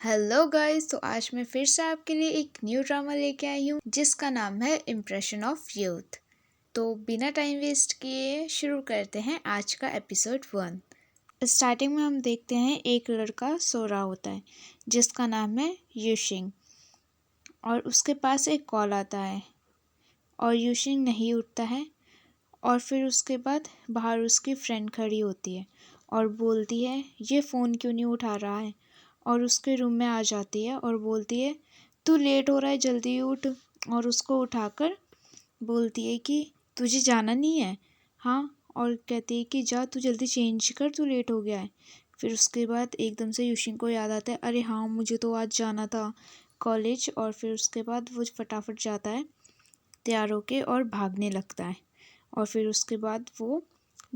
Hello guys, तो आज मैं फिर से आपके लिए एक न्यू ड्रामा लेके आई हूँ जिसका नाम है इम्प्रेशन ऑफ यूथ। तो बिना टाइम वेस्ट किए शुरू करते हैं आज का एपिसोड 1। स्टार्टिंग में हम देखते हैं एक लड़का सो रहा होता है जिसका नाम है यूशिंग, और उसके पास एक कॉल आता है और यूशिंग नहीं उठता है। और फिर उसके बाद बाहर उसकी फ्रेंड खड़ी होती है और बोलती है ये फ़ोन क्यों नहीं उठा रहा है, और उसके रूम में आ जाती है और बोलती है तू लेट हो रहा है, जल्दी उठ। और उसको उठाकर बोलती है कि तुझे जाना नहीं है। हाँ, और कहती है कि जा तू जल्दी चेंज कर, तू लेट हो गया है। फिर उसके बाद एकदम से युशिन को याद आता है, अरे हाँ मुझे तो आज जाना था कॉलेज। और फिर उसके बाद वो फटाफट जाता है तैयार होके और भागने लगता है। और फिर उसके बाद वो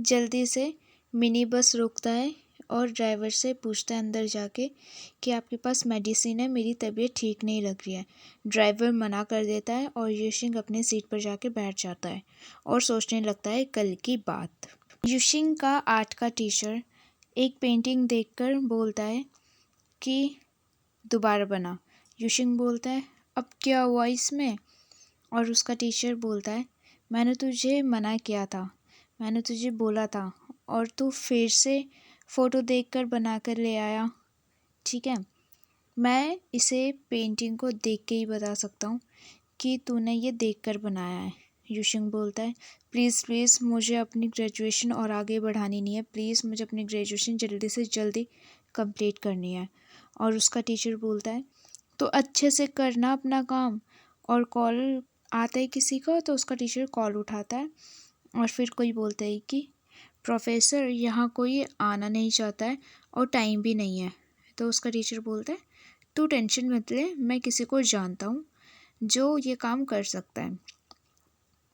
जल्दी से मिनी बस रोकता है और ड्राइवर से पूछता है अंदर जाके कि आपके पास मेडिसिन है, मेरी तबीयत ठीक नहीं लग रही है। ड्राइवर मना कर देता है और यूशिंग अपने सीट पर जाके बैठ जाता है और सोचने लगता है कल की बात। यूशिंग का आर्ट का टीचर एक पेंटिंग देखकर बोलता है कि दोबारा बना। यूशिंग बोलता है अब क्या हुआ इसमें, और उसका टीचर बोलता है मैंने तुझे मना किया था, मैंने तुझे बोला था और तू फिर से फ़ोटो देखकर बना कर ले आया। ठीक है, मैं इसे पेंटिंग को देख के ही बता सकता हूँ कि तूने ये देखकर बनाया है। यूशिंग बोलता है प्लीज़ प्लीज़ मुझे अपनी ग्रेजुएशन और आगे बढ़ानी नहीं है, प्लीज़ मुझे अपनी ग्रेजुएशन जल्दी से जल्दी कंप्लीट करनी है। और उसका टीचर बोलता है तो अच्छे से करना अपना काम। और कॉल आता है किसी का, तो उसका टीचर कॉल उठाता है और फिर कोई बोलता है कि प्रोफेसर यहाँ कोई आना नहीं चाहता है और टाइम भी नहीं है। तो उसका टीचर बोलता है तू टेंशन मत ले, मैं किसी को जानता हूँ जो ये काम कर सकता है,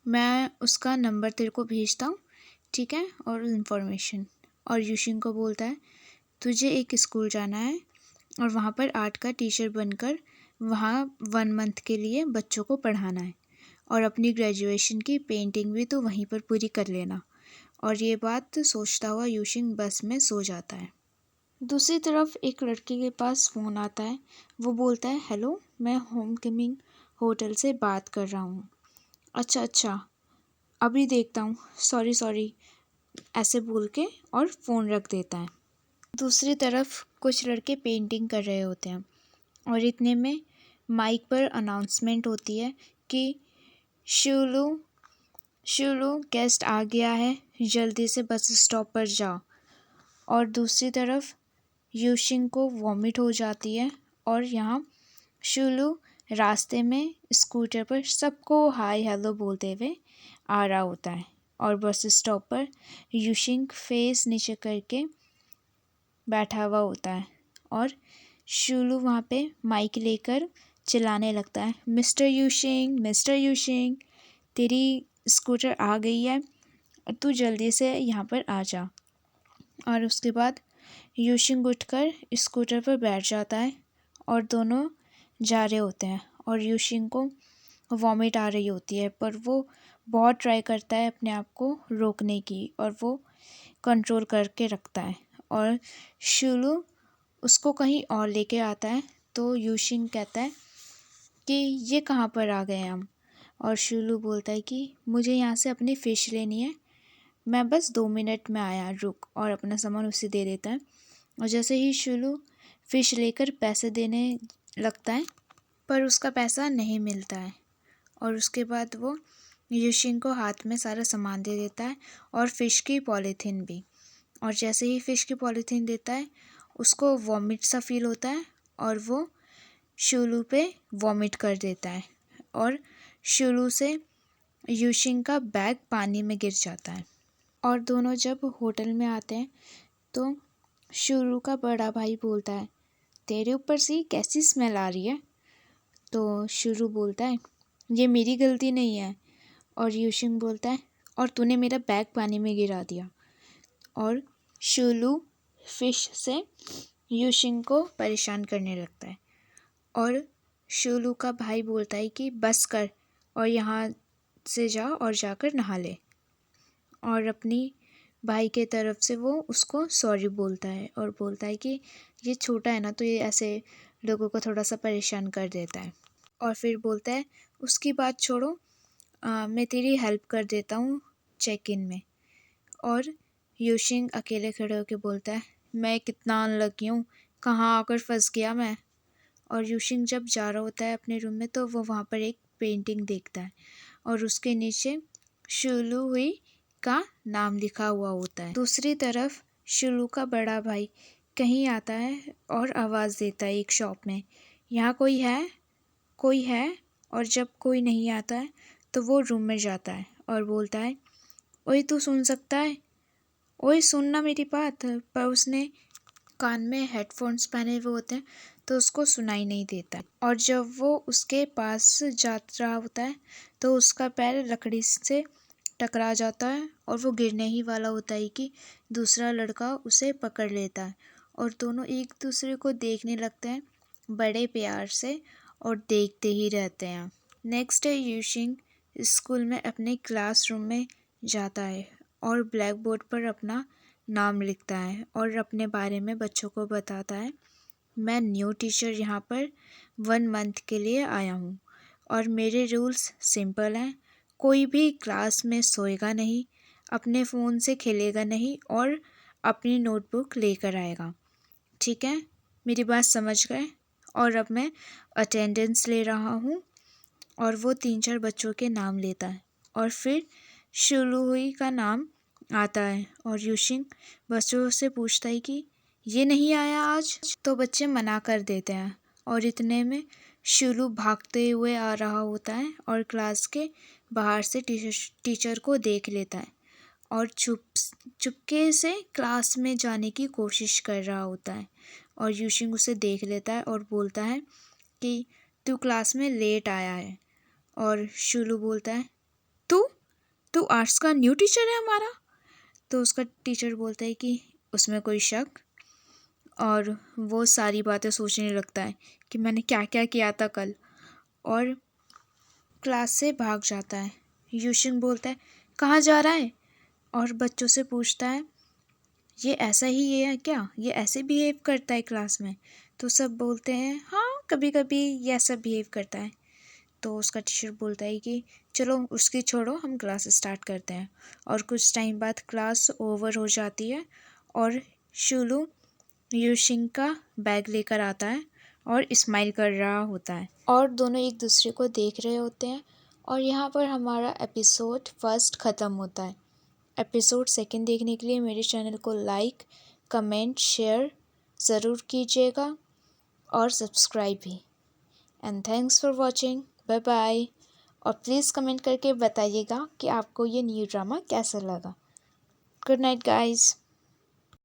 मैं उसका नंबर तेरे को भेजता हूँ, ठीक है, और इन्फॉर्मेशन। और यूशिन को बोलता है तुझे एक स्कूल जाना है और वहाँ पर आर्ट का टीचर बनकर वहाँ 1 मंथ के लिए बच्चों को पढ़ाना है, और अपनी ग्रेजुएशन की पेंटिंग भी तो वहीं पर पूरी कर लेना। और ये बात सोचता हुआ यूशिंग बस में सो जाता है। दूसरी तरफ एक लड़के के पास फ़ोन आता है। वो बोलता है हेलो, मैं होम कमिंग होटल से बात कर रहा हूँ। अच्छा अच्छा, अभी देखता हूँ, सॉरी सॉरी, ऐसे बोल के और फ़ोन रख देता है। दूसरी तरफ कुछ लड़के पेंटिंग कर रहे होते हैं और इतने में माइक पर अनाउंसमेंट होती है कि शुलू शुलू गेस्ट आ गया है, जल्दी से बस स्टॉप पर जाओ। और दूसरी तरफ यूशिंग को वॉमिट हो जाती है और यहाँ शुलू रास्ते में स्कूटर पर सबको हाय हेलो बोलते हुए आ रहा होता है। और बस स्टॉप पर यूशिंग फेस नीचे करके बैठा हुआ होता है और शुलू वहाँ पे माइक लेकर चिल्लाने लगता है मिस्टर यूशिंग, तेरी स्कूटर आ गई है, तू जल्दी से यहाँ पर आ जा। और उसके बाद यूशिंग उठकर स्कूटर पर बैठ जाता है और दोनों जा रहे होते हैं। और यूशिंग को वॉमिट आ रही होती है पर वो बहुत ट्राई करता है अपने आप को रोकने की और वो कंट्रोल करके रखता है। और शुलू उसको कहीं और लेके आता है। तो यूशिंग कहता है कि ये कहाँ पर आ गए हम। और शुलू बोलता है कि मुझे यहाँ से अपनी फ़िश लेनी है, मैं बस 2 मिनट में आया, रुक। और अपना सामान उसे दे देता है। और जैसे ही शुलू फ़िश लेकर पैसे देने लगता है पर उसका पैसा नहीं मिलता है। और उसके बाद वो यूशिंग को हाथ में सारा सामान दे देता है और फ़िश की पॉलीथीन भी। और जैसे ही फ़िश की पॉलीथीन देता है उसको वॉमिट सा फील होता है और वो शुलू पे वॉमिट कर देता है और शुलू से यूशिंग का बैग पानी में गिर जाता है। और दोनों जब होटल में आते हैं तो शुलू का बड़ा भाई बोलता है तेरे ऊपर से कैसी स्मेल आ रही है। तो शुलू बोलता है ये मेरी गलती नहीं है। और यूशिंग बोलता है और तूने मेरा बैग पानी में गिरा दिया। और शुलू फ़िश से यूशिंग को परेशान करने लगता है। और शुलू का भाई बोलता है कि बस कर और यहाँ से जा और जाकर नहा ले। और अपनी भाई के तरफ से वो उसको सॉरी बोलता है और बोलता है कि ये छोटा है ना तो ये ऐसे लोगों को थोड़ा सा परेशान कर देता है। और फिर बोलता है उसकी बात छोड़ो, मैं तेरी हेल्प कर देता हूँ चेक इन में। और यूशिंग अकेले खड़े होकर बोलता है मैं कितना अनलकी हूँ, कहाँ आकर फंस गया मैं। और यूशिंग जब जा रहा होता है अपने रूम में तो वो वहाँ पर एक पेंटिंग देखता है और उसके नीचे शुलू हुई का नाम लिखा हुआ होता है। दूसरी तरफ शुलू का बड़ा भाई कहीं आता है और आवाज़ देता है एक शॉप में, यहाँ कोई है, कोई है। और जब कोई नहीं आता है तो वो रूम में जाता है और बोलता है ओए तू सुन सकता है, ओए सुनना मेरी बात। पर उसने कान में हेडफोन्स पहने हुए होते हैं तो उसको सुनाई नहीं देता। और जब वो उसके पास जा रहा होता है तो उसका पैर लकड़ी से टकरा जाता है और वो गिरने ही वाला होता है कि दूसरा लड़का उसे पकड़ लेता है और दोनों एक दूसरे को देखने लगते हैं बड़े प्यार से और देखते ही रहते हैं। नेक्स्ट डे यूशिंग स्कूल में अपने क्लासरूम में जाता है और ब्लैक बोर्ड पर अपना नाम लिखता है और अपने बारे में बच्चों को बताता है मैं न्यू टीचर यहाँ पर 1 मंथ के लिए आया हूँ और मेरे रूल्स सिंपल हैं, कोई भी क्लास में सोएगा नहीं, अपने फ़ोन से खेलेगा नहीं और अपनी नोटबुक लेकर आएगा, ठीक है, मेरी बात समझ गए। और अब मैं अटेंडेंस ले रहा हूँ। और वो 3-4 बच्चों के नाम लेता है और फिर शुरू हुई का नाम आता है और यूशिंग बच्चों से पूछता है कि ये नहीं आया आज, तो बच्चे मना कर देते हैं और इतने में शुरू भागते हुए आ रहा होता है और क्लास के बाहर से टीचर को देख लेता है और चुपके से क्लास में जाने की कोशिश कर रहा होता है। और यूशिंग उसे देख लेता है और बोलता है कि तू क्लास में लेट आया है। और शुलू बोलता है तू तू आर्ट्स का न्यू टीचर है हमारा। तो उसका टीचर बोलता है कि उसमें कोई शक। और वो सारी बातें सोचने लगता है कि मैंने क्या क्या किया था कल और क्लास से भाग जाता है। यूशिंग बोलता है कहाँ जा रहा है और बच्चों से पूछता है ये ऐसा ही ये है क्या, ये ऐसे बिहेव करता है क्लास में। तो सब बोलते हैं हाँ कभी कभी ये ऐसा बिहेव करता है। तो उसका टीचर बोलता है कि चलो उसकी छोड़ो, हम क्लास स्टार्ट करते हैं। और कुछ टाइम बाद क्लास ओवर हो जाती है और शुलू यूशिंग का बैग लेकर आता है और स्माइल कर रहा होता है और दोनों एक दूसरे को देख रहे होते हैं। और यहाँ पर हमारा एपिसोड फर्स्ट ख़त्म होता है। एपिसोड सेकंड देखने के लिए मेरे चैनल को लाइक, कमेंट, शेयर ज़रूर कीजिएगा और सब्सक्राइब भी। And thanks for watching, bye bye. और प्लीज़ कमेंट करके बताइएगा कि आपको ये न्यू ड्रामा कैसा लगा। Good night guys.